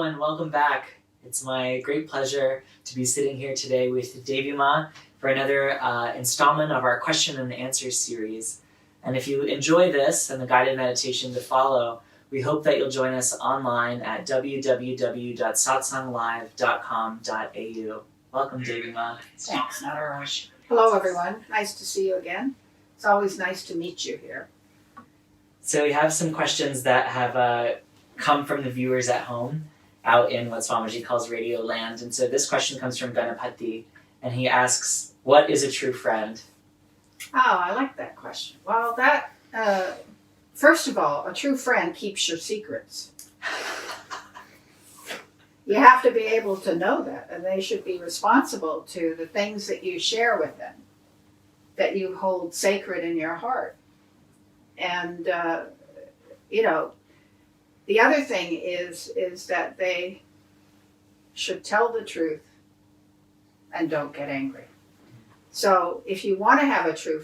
Hello and welcome back. It's my great pleasure to be sitting here today with Devi Ma for another installment of our question and answer series. And if you enjoy this and the guided meditation to follow, we hope that you'll join us online at www.satsanglive.com.au. Welcome, Devi Ma. Thanks, Nataraj. Hello, everyone. Nice to see you again. It's always nice to meet you here. So we have some questions that have come from the viewers at home out in what Swamiji calls Radio Land. And so this question comes from Ganapati, and he asks, what is a true friend? Oh, I like that question. Well, first of all, a true friend keeps your secrets. You have to be able to know that, and they should be responsible to the things that you share with them, that you hold sacred in your heart. And, the other thing is that they should tell the truth and don't get angry. So if you want to have a true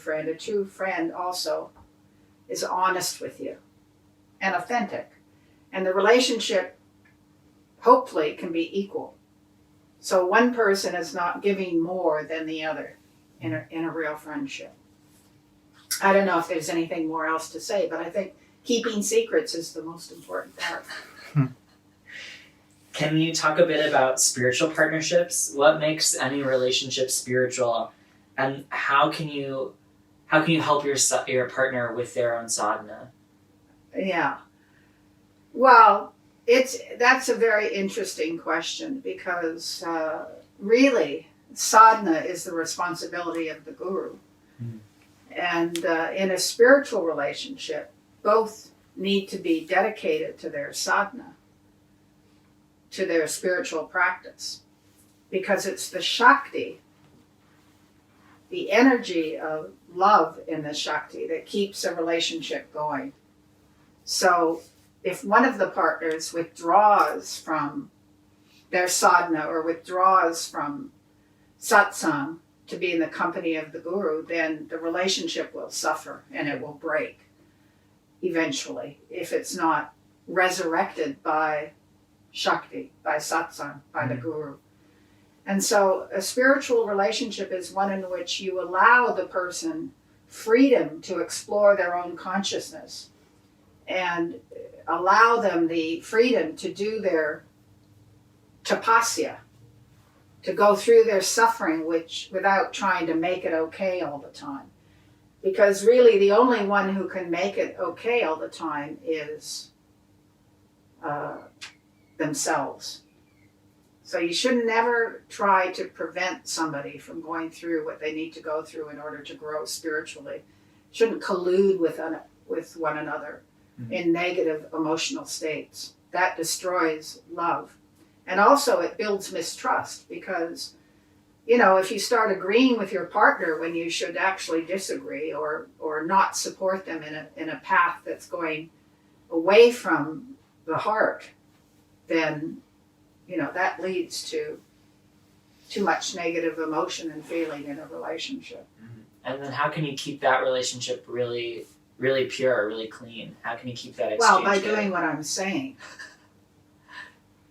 friend also is honest with you and authentic. And the relationship hopefully can be equal. So one person is not giving more than the other in a real friendship. I don't know if there's anything more else to say, but I think keeping secrets is the most important part. Can you talk a bit about spiritual partnerships? What makes any relationship spiritual, and how can you help your partner with their own sadhana? Yeah. Well, that's a very interesting question because really sadhana is the responsibility of the guru. Mm. And in a spiritual relationship, both need to be dedicated to their sadhana, to their spiritual practice, because it's the Shakti, the energy of love in the Shakti that keeps a relationship going. So if one of the partners withdraws from their sadhana or withdraws from satsang to be in the company of the guru, then the relationship will suffer and it will break eventually if it's not resurrected by Shakti, by satsang, by the guru. And so a spiritual relationship is one in which you allow the person freedom to explore their own consciousness and allow them the freedom to do their tapasya, to go through their suffering without trying to make it okay all the time. Because really the only one who can make it okay all the time is themselves. So you should never try to prevent somebody from going through what they need to go through in order to grow spiritually. Shouldn't collude with one another in negative emotional states. That destroys love. And also it builds mistrust because, if you start agreeing with your partner when you should actually disagree or not support them in a path that's going away from the heart, then, that leads to too much negative emotion and feeling in a relationship. And then how can you keep that relationship really, really pure, really clean? How can you keep that exchange? Well, by doing what I'm saying.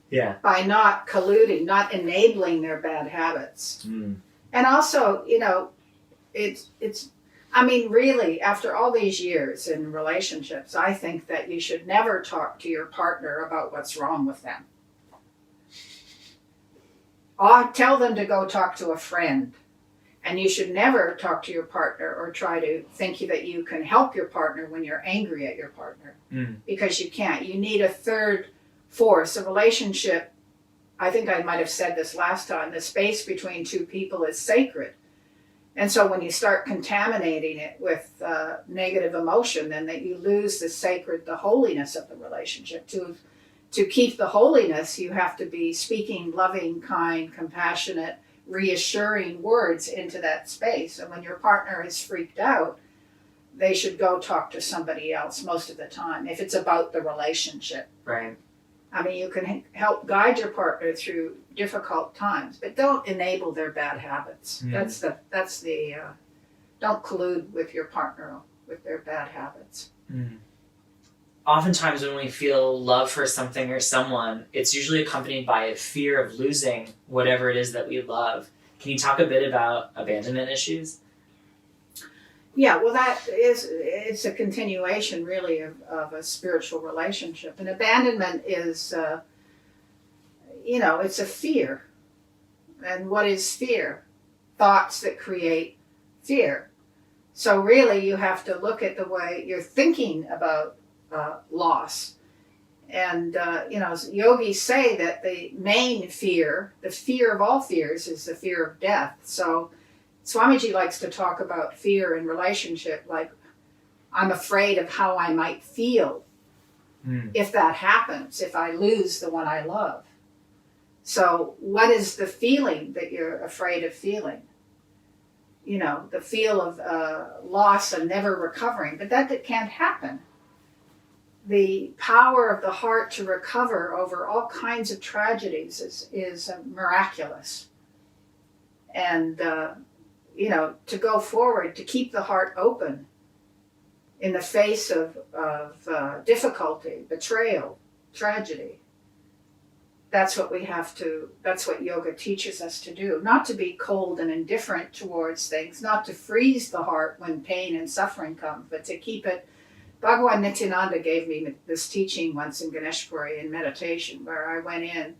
Yeah. By not colluding, not enabling their bad habits. And also, really, after all these years in relationships, I think that you should never talk to your partner about what's wrong with them. Or tell them to go talk to a friend. And you should never talk to your partner or try to think that you can help your partner when you're angry at your partner. Because you can't. You need a third force. A relationship, I think I might have said this last time, the space between two people is sacred. And so when you start contaminating it with negative emotion, then that you lose the holiness of the relationship. To keep the holiness, you have to be speaking loving, kind, compassionate, reassuring words into that space. And when your partner is freaked out, they should go talk to somebody else most of the time, if it's about the relationship. Right. You can help guide your partner through difficult times, but don't enable their bad habits. That's the don't collude with your partner with their bad habits. oftentimes when we feel love for something or someone, it's usually accompanied by a fear of losing whatever it is that we love. Can you talk a bit about abandonment issues? Yeah, well, it's a continuation, really, of a spiritual relationship. And abandonment is, it's a fear. And what is fear? Thoughts that create fear. So really, you have to look at the way you're thinking about loss. And, yogis say that the main fear, the fear of all fears, is the fear of death. So Swamiji likes to talk about fear in relationship, like, I'm afraid of how I might feel if that happens, if I lose the one I love. So what is the feeling that you're afraid of feeling? The feel of loss and never recovering, but that can't happen. The power of the heart to recover over all kinds of tragedies is miraculous. And, to go forward, to keep the heart open in the face of difficulty, betrayal, tragedy. That's what yoga teaches us to do. Not to be cold and indifferent towards things, not to freeze the heart when pain and suffering come, but to keep it. Bhagawan Nityananda gave me this teaching once in Ganeshpuri in meditation, where I went in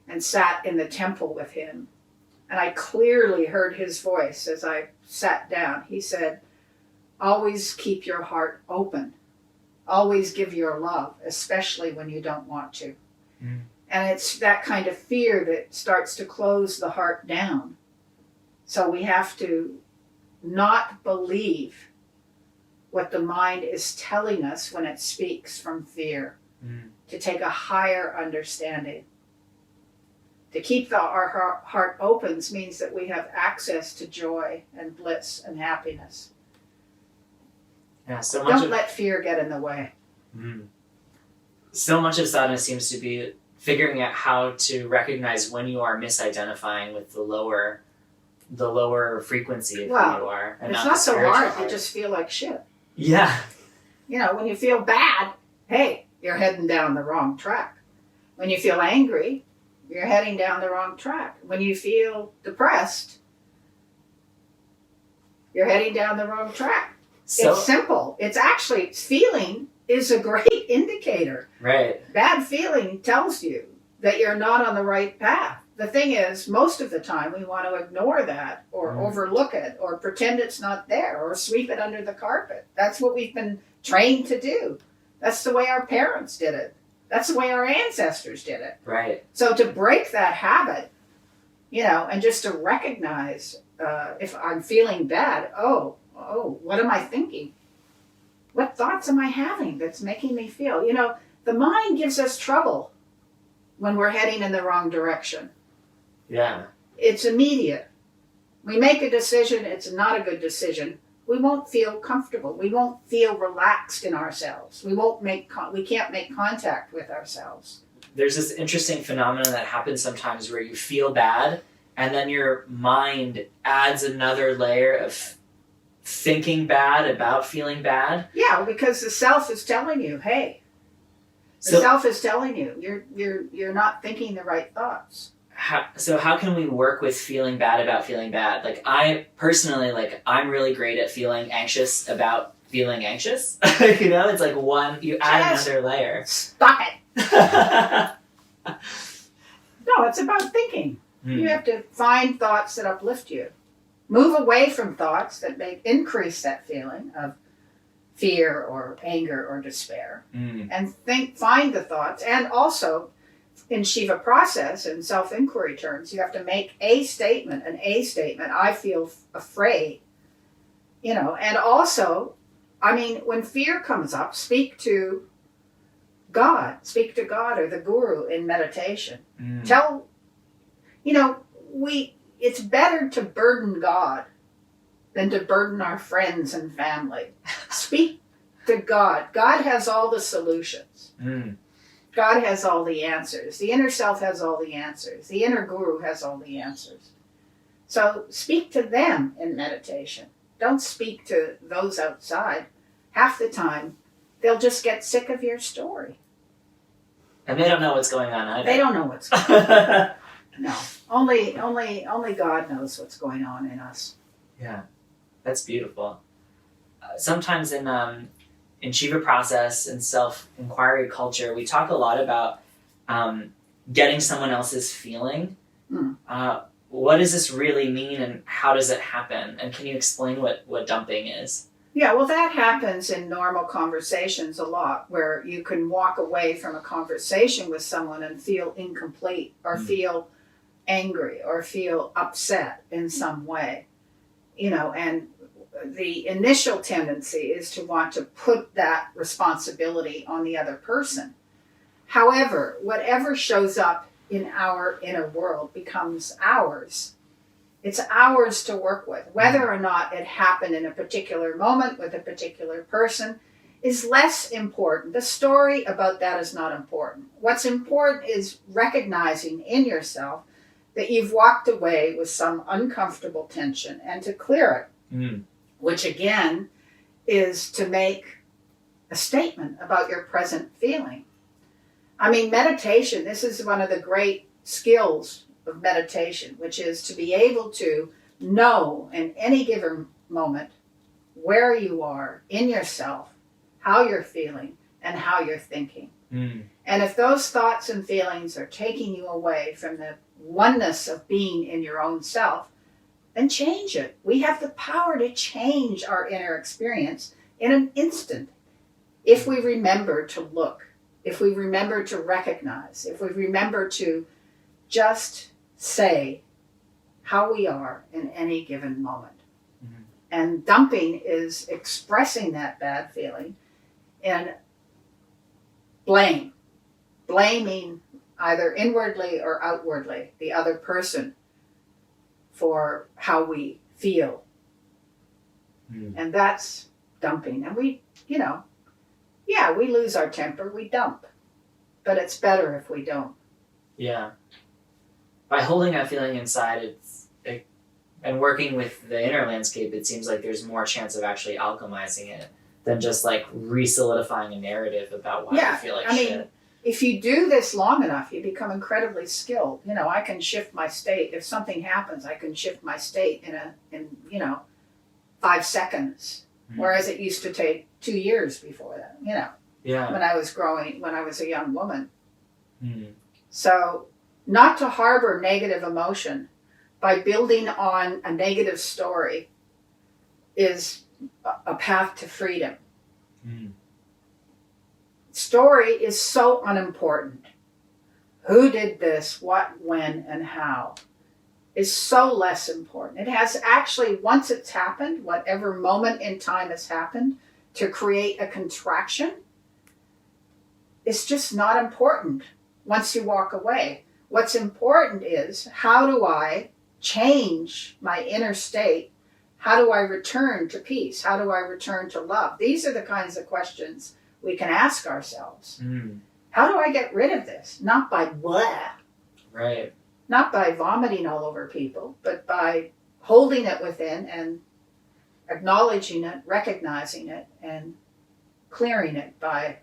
and sat in the temple with him. And I clearly heard his voice as I sat down. He said, always keep your heart open. Always give your love, especially when you don't want to. Mm. And it's that kind of fear that starts to close the heart down. So we have to not believe what the mind is telling us when it speaks from fear. To take a higher understanding. To keep our heart open means that we have access to joy and bliss and happiness. Yeah, Don't let fear get in the way. So much of sadhana seems to be figuring out how to recognize when you are misidentifying with the lower frequency of who you are. And it's not so hard. You just feel like shit. Yeah. When you feel bad, hey, you're heading down the wrong track. When you feel angry, you're heading down the wrong track. When you feel depressed, you're heading down the wrong track. It's simple. It's actually, feeling is a great indicator. Right. Bad feeling tells you that you're not on the right path. The thing is, most of the time we want to ignore that or overlook it or pretend it's not there or sweep it under the carpet. That's what we've been trained to do. That's the way our parents did it. That's the way our ancestors did it. Right. So to break that habit, and just to recognize if I'm feeling bad, what am I thinking? What thoughts am I having that's making me feel? The mind gives us trouble when we're heading in the wrong direction. Yeah. It's immediate. We make a decision, it's not a good decision. We won't feel comfortable. We won't feel relaxed in ourselves. We can't make contact with ourselves. There's this interesting phenomenon that happens sometimes where you feel bad and then your mind adds another layer of thinking bad about feeling bad. Yeah, because the self is telling you, hey, self is telling you, you're not thinking the right thoughts. How can we work with feeling bad about feeling bad? Like, I personally, I'm really great at feeling anxious about feeling anxious. It's like you add another layer. Stop it. No, it's about thinking. You have to find thoughts that uplift you. Move away from thoughts that may increase that feeling of fear or anger or despair. And find the thoughts. And also, in Shiva Process and self-inquiry terms, you have to make an A statement, I feel afraid. And also, when fear comes up, speak to God or the Guru in meditation. It's better to burden God than to burden our friends and family. Speak to God. God has all the solutions. God has all the answers. The inner self has all the answers. The inner guru has all the answers. So speak to them in meditation. Don't speak to those outside. Half the time, they'll just get sick of your story. And they don't know what's going on either. They don't know what's going on. No. Only God knows what's going on in us. Yeah. That's beautiful. Sometimes in Shiva Process and self-inquiry culture, we talk a lot about getting someone else's feeling. What does this really mean, and how does it happen? And can you explain what dumping is? Yeah, well, that happens in normal conversations a lot, where you can walk away from a conversation with someone and feel incomplete, or feel angry, or feel upset in some way. And the initial tendency is to want to put that responsibility on the other person. However, whatever shows up in our inner world becomes ours. It's ours to work with. Whether or not it happened in a particular moment with a particular person is less important. The story about that is not important. What's important is recognizing in yourself that you've walked away with some uncomfortable tension, and to clear it, which again is to make a statement about your present feeling. I mean, meditation, this is one of the great skills of meditation, which is to be able to know in any given moment where you are in yourself, how you're feeling, and how you're thinking. And if those thoughts and feelings are taking you away from the oneness of being in your own self, then change it. We have the power to change our inner experience in an instant if we remember to look, if we remember to recognize, if we remember to just say how we are in any given moment. And dumping is expressing that bad feeling and blaming either inwardly or outwardly the other person for how we feel. And that's dumping. And we lose our temper, we dump. But it's better if we don't. Yeah. By holding that feeling inside, and working with the inner landscape, it seems like there's more chance of actually alchemizing it than just like re-solidifying a narrative about why you feel like shit. I mean, if you do this long enough, you become incredibly skilled. I can shift my state. If something happens, I can shift my state in 5 seconds. Whereas it used to take 2 years before that, Yeah. when I was a young woman. So not to harbor negative emotion by building on a negative story is a path to freedom. Story is so unimportant. Who did this, what, when, and how is so less important. It has actually, once it's happened, whatever moment in time has happened, to create a contraction, it's just not important once you walk away. What's important is, how do I change my inner state? How do I return to peace? How do I return to love? These are the kinds of questions we can ask ourselves. How do I get rid of this? Not by blah. Right. Not by vomiting all over people, but by holding it within and acknowledging it, recognizing it, and clearing it by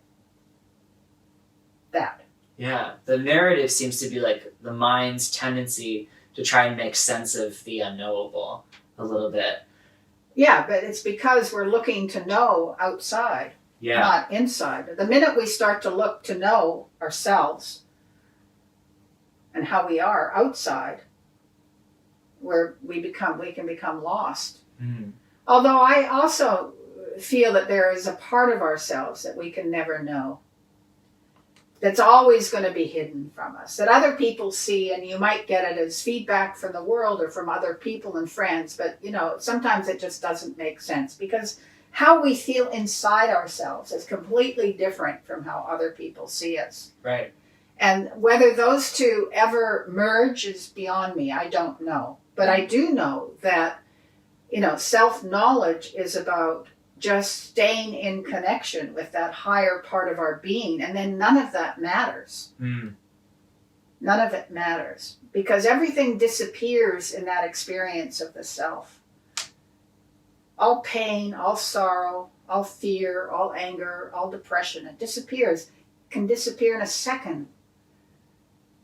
that. Yeah. The narrative seems to be like the mind's tendency to try and make sense of the unknowable a little bit. Yeah, but it's because we're looking to know outside, not inside. The minute we start to look to know ourselves and how we are outside, we can become lost. Although I also feel that there is a part of ourselves that we can never know, that's always going to be hidden from us, that other people see, and you might get it as feedback from the world or from other people and friends, but sometimes it just doesn't make sense, because how we feel inside ourselves is completely different from how other people see us. Right. And whether those two ever merge is beyond me. I don't know. But I do know that, self-knowledge is about just staying in connection with that higher part of our being. And then none of that matters. None of it matters. Because everything disappears in that experience of the self. All pain, all sorrow, all fear, all anger, all depression. It disappears, can disappear in a second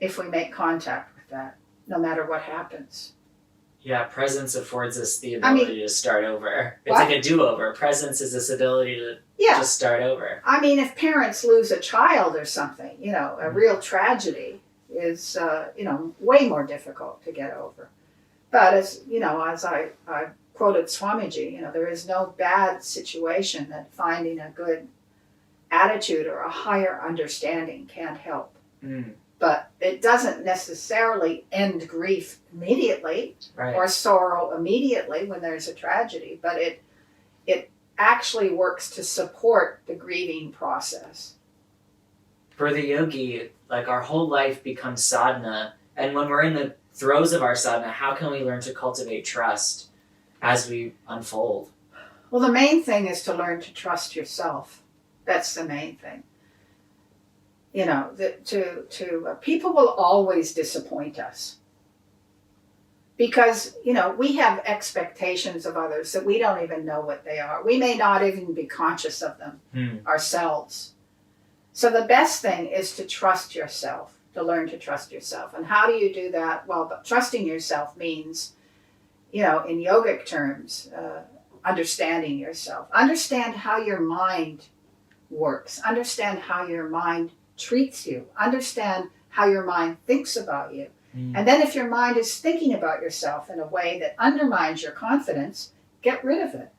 if we make contact with that, no matter what happens. Yeah, presence affords us the ability to start over. It's like a do-over. Presence is this ability to just start over. I mean, if parents lose a child or something, a real tragedy is, way more difficult to get over. But as I quoted Swamiji, there is no bad situation that finding a good attitude or a higher understanding can't help. But it doesn't necessarily end grief immediately or sorrow immediately when there's a tragedy, but it actually works to support the grieving process. For the yogi, like our whole life becomes sadhana, and when we're in the throes of our sadhana, how can we learn to cultivate trust as we unfold? Well, the main thing is to learn to trust yourself. That's the main thing. People will always disappoint us because, we have expectations of others that we don't even know what they are. We may not even be conscious of them ourselves. So the best thing is to trust yourself, to learn to trust yourself. And how do you do that? Well, trusting yourself means, in yogic terms, understanding yourself. Understand how your mind works. Understand how your mind treats you. Understand how your mind thinks about you. And then if your mind is thinking about yourself in a way that undermines your confidence, get rid of it.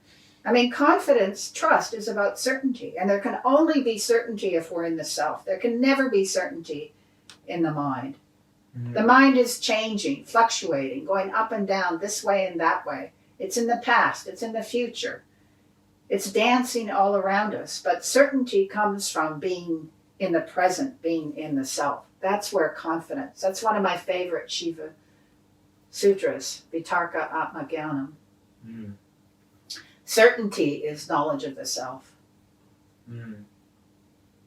I mean, confidence, trust is about certainty. And there can only be certainty if we're in the self. There can never be certainty in the mind. The mind is changing, fluctuating, going up and down, this way and that way. It's in the past. It's in the future. It's dancing all around us. But certainty comes from being in the present, being in the self. That's where confidence. That's one of my favorite Shiva sutras, Vitarka Atma Jnanam. Certainty is knowledge of the self.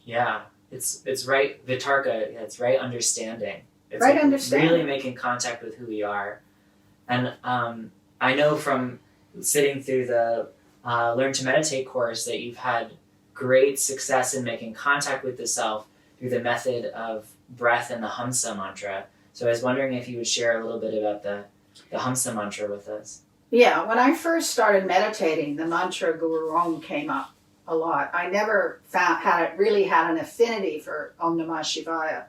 Yeah, it's right. Vitarka, it's right understanding. It's right understanding. Really making contact with who we are. And I know from sitting through the Learn to Meditate course that you've had great success in making contact with the self through the method of breath and the Hamsa Mantra. So I was wondering if you would share a little bit about the Hamsa Mantra with us. Yeah, when I first started meditating, the mantra Guru Om came up a lot. I never had an affinity for Om Namah Shivaya.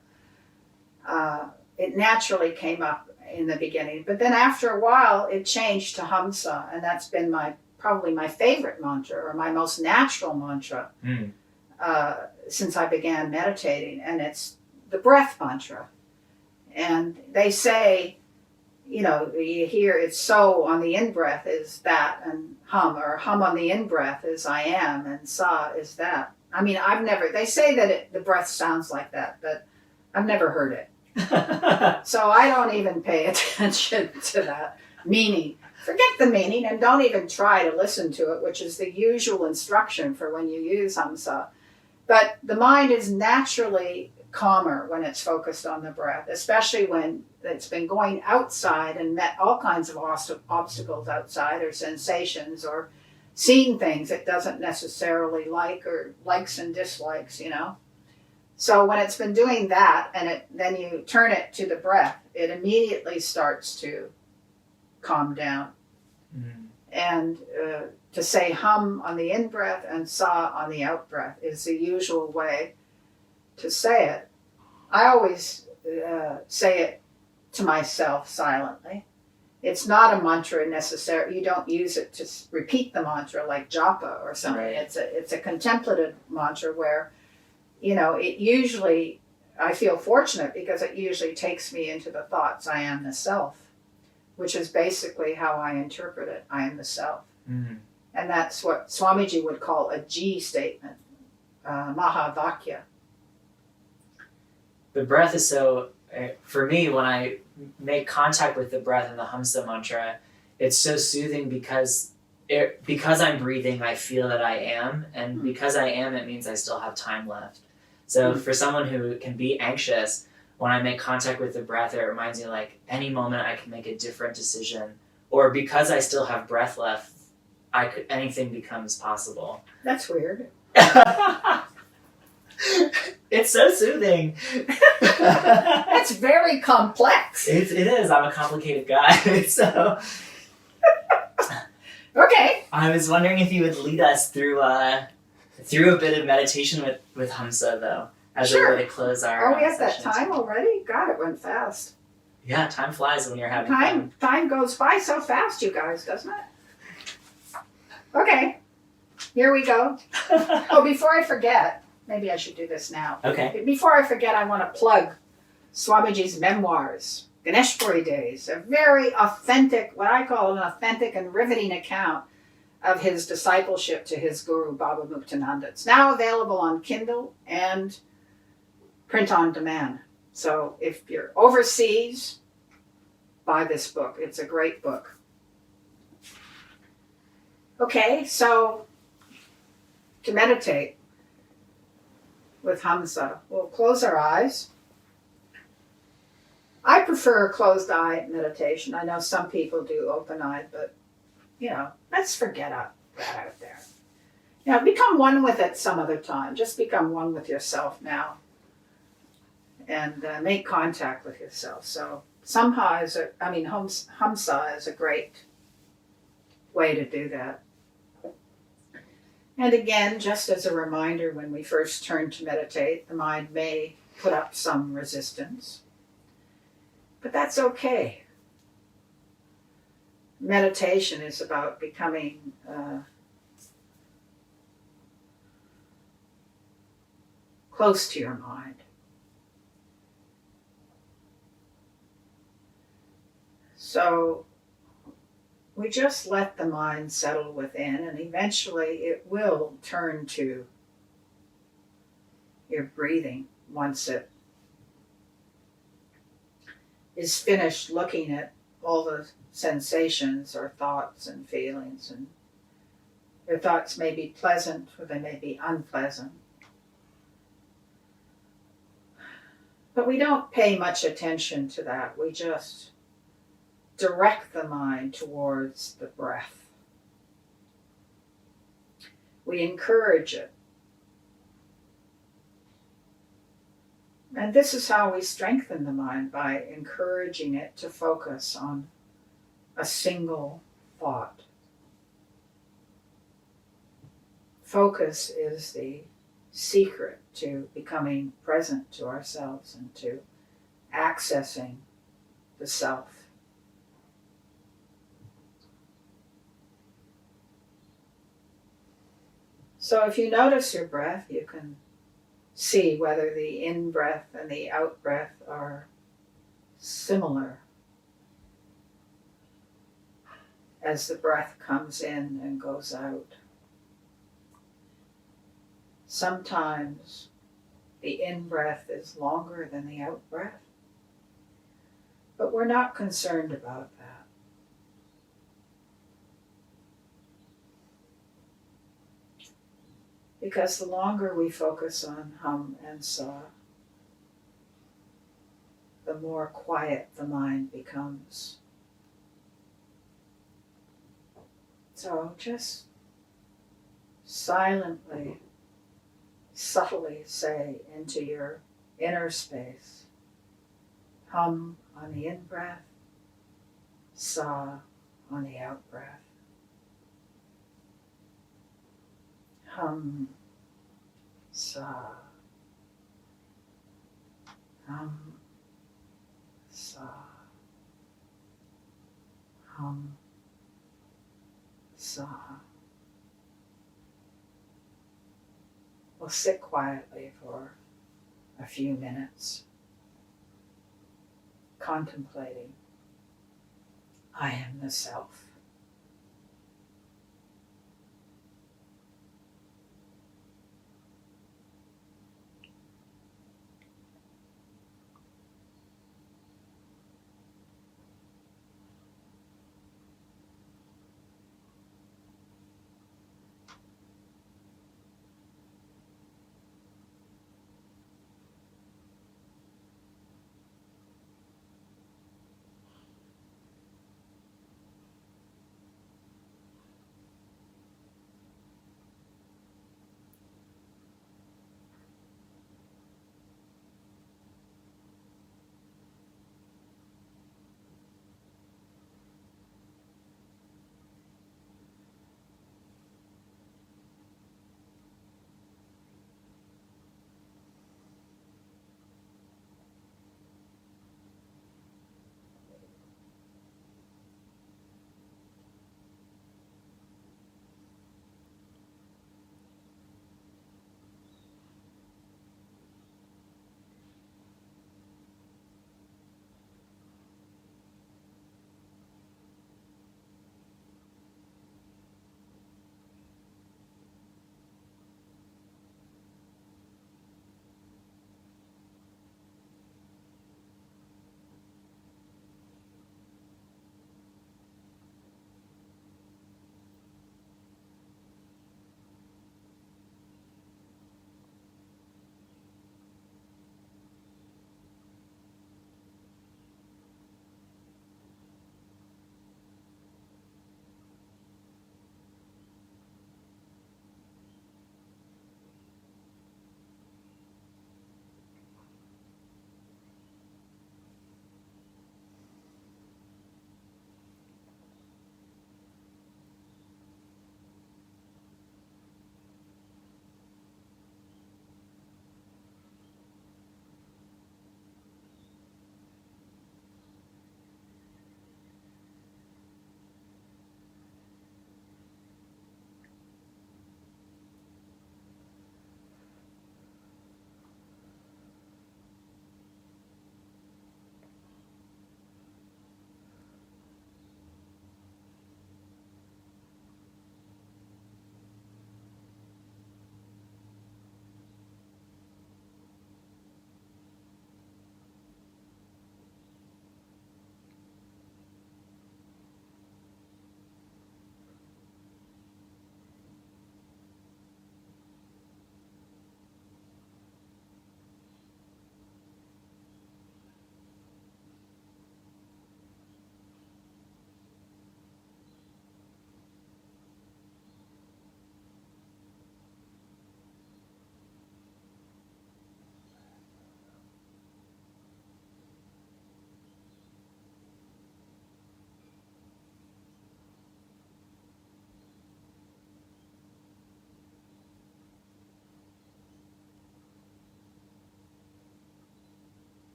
It naturally came up in the beginning, but then after a while it changed to Hamsa, and that's been probably my favorite mantra, or my most natural mantra since I began meditating, and it's the breath mantra. And they say, you hear it's so on the in-breath is that, and hum on the in-breath is I am, and sa is that. I mean, they say that the breath sounds like that, but I've never heard it. So I don't even pay attention to that meaning. Forget the meaning and don't even try to listen to it, which is the usual instruction for when you use Hamsa. But the mind is naturally calmer when it's focused on the breath, especially when it's been going outside and met all kinds of obstacles outside, or sensations, or seen things it doesn't necessarily like, or likes and dislikes, So when it's been doing that, and then you turn it to the breath, it immediately starts to calm down. And to say hum on the in-breath and sa on the out-breath is the usual way to say it. I always say it to myself silently. It's not a mantra necessarily. You don't use it to repeat the mantra like japa or something. Right. It's a contemplative mantra where, it usually, I feel fortunate because it usually takes me into the thoughts, I am the self, which is basically how I interpret it. I am the self. And that's what Swamiji would call a G statement, Mahavakya. The breath is so, for me, when I make contact with the breath in the Hamsa Mantra, it's so soothing because I'm breathing, I feel that I am, and because I am, it means I still have time left. So for someone who can be anxious, when I make contact with the breath, it reminds me like any moment I can make a different decision, or because I still have breath left, anything becomes possible. That's weird. It's so soothing. That's very complex. It is. I'm a complicated guy. So Okay. I was wondering if you would lead us through a bit of meditation with Hamsa, though, as a way to close our. Are we at that session. time already? God, it went fast. Yeah, time flies when you're having fun. Time goes by so fast, you guys, doesn't it? Okay. Here we go. Oh, before I forget, maybe I should do this now. Okay. Before I forget, I want to plug Swamiji's memoirs, Ganeshpuri Days, a very authentic, what I call an authentic and riveting account of his discipleship to his guru, Baba Muktananda. It's now available on Kindle and print on demand. So if you're overseas, buy this book. It's a great book. Okay, so to meditate with Hamsa, we'll close our eyes. I prefer closed eye meditation. I know some people do open eye, but let's forget that out there. Become one with it some other time. Just become one with yourself now. And make contact with yourself. So Hamsa is a great way to do that. And again, just as a reminder, when we first turn to meditate, the mind may put up some resistance. But that's okay. Meditation is about becoming close to your mind. So we just let the mind settle within, and eventually it will turn to your breathing once it is finished looking at all the sensations or thoughts and feelings. And your thoughts may be pleasant or they may be unpleasant. But we don't pay much attention to that. We just direct the mind towards the breath. We encourage it. And this is how we strengthen the mind, by encouraging it to focus on a single thought. Focus is the secret to becoming present to ourselves and to accessing the self. So if you notice your breath, you can see whether the in-breath and the out-breath are similar as the breath comes in and goes out. Sometimes the in-breath is longer than the out-breath, but we're not concerned about that. Because the longer we focus on hum and sa, the more quiet the mind becomes. So just silently, subtly say into your inner space, hum on the in-breath, sa on the out-breath. Hum, sa, hum, sa, hum, sa. We'll sit quietly for a few minutes, contemplating, I am the self.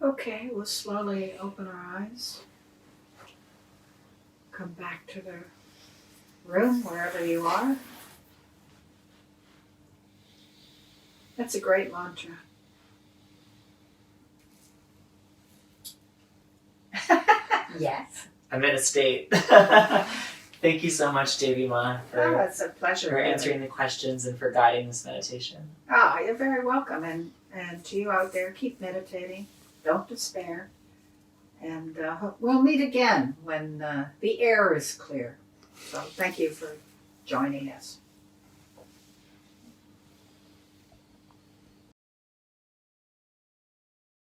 Okay, we'll slowly open our eyes. Come back to the room, wherever you are. That's a great mantra. Yes. I'm in a state. Thank you so much, Devi Ma, Oh, it's a pleasure. for answering the questions and for guiding this meditation. Ah, you're very welcome. And to you out there, keep meditating. Don't despair. And we'll meet again when the air is clear. So thank you for joining us.